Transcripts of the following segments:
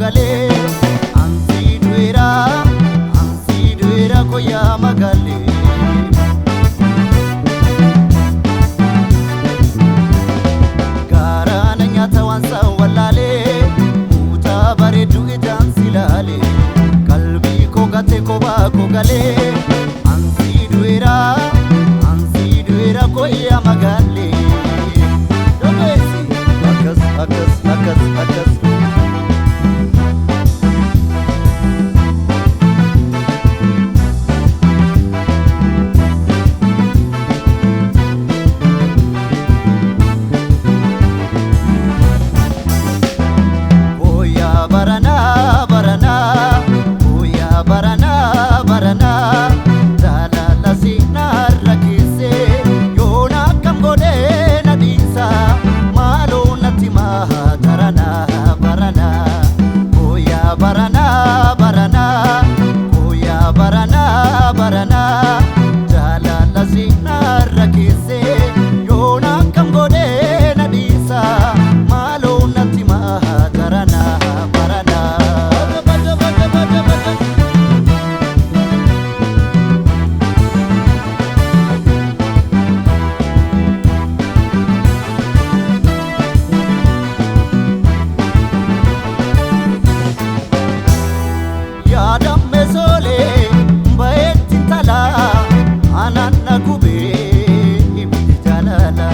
galee ansi du'eera koyaa magaalee. Gaaraan nyaata waan sawwalaalee kutaa bareedu ijaan silaalee qalbii koo gatee kophaa koo galee ansi du'eera koyaa magaalee. Akas. Oya barana jaalala siinaa rakkisee yoona akkam godhee na dhiisa maaloo natti maha barana. Oya barana jaalala siinaa rakkisee yoona akkam godhee na dhiisa maaloo natti maha barana. Yaadamme solee bayeetti talaa ananna gubee ibiddi jaalala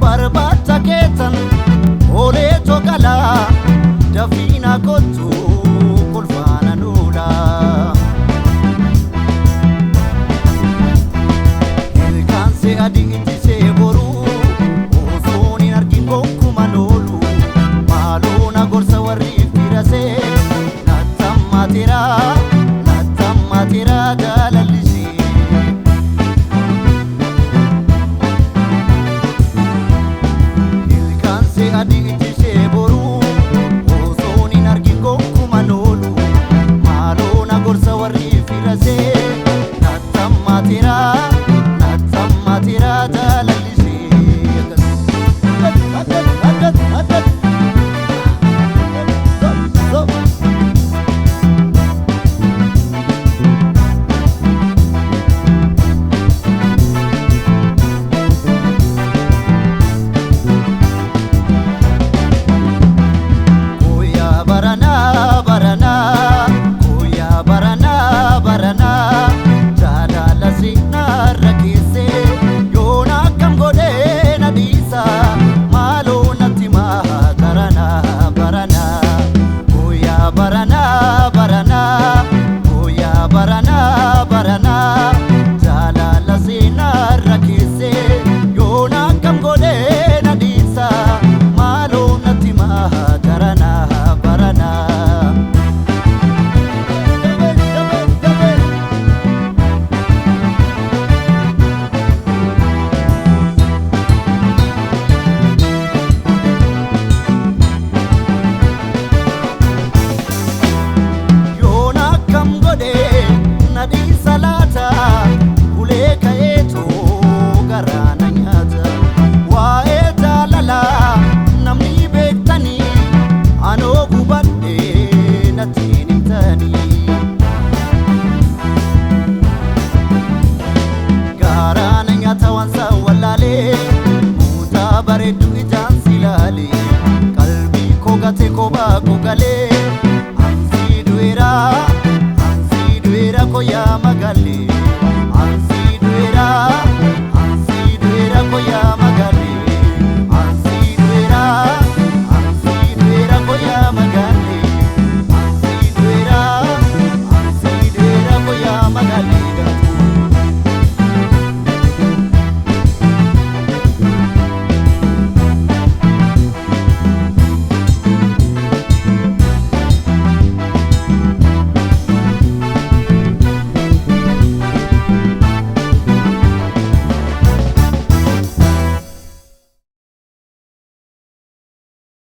barbaacha keetan oolee togalaa dafiina kottu kolfaana nuula. Ilkaanse adii ittisee boruu osoon hin argin gonkuman oolu maaloo na gorsa warri firasee. Nattammatira jaalallishee ilkaanse adii ittisee boruu osoon hin argin gonkuman oolu maaloo na gorsa warri firasee nattammatira jaalallishee. Barana jaalala siinaa rakkisee yoona akkam godhee na dhiisa maaloo natti maha barana. Oya barana jaalala siinaa rakkisee yoona akkam godhee na dhiisa maaloo natti maha barana. Nadii salaata ulee ka'eetu garaana nyaata waa'ee jaalalaa namni beektanii anoo gubadhee natti himtanii. Gaaraan nyaata waan sawwalaalee kutaa bareedu ijaan silaalee qalbii koo gatee kophaa koo galee.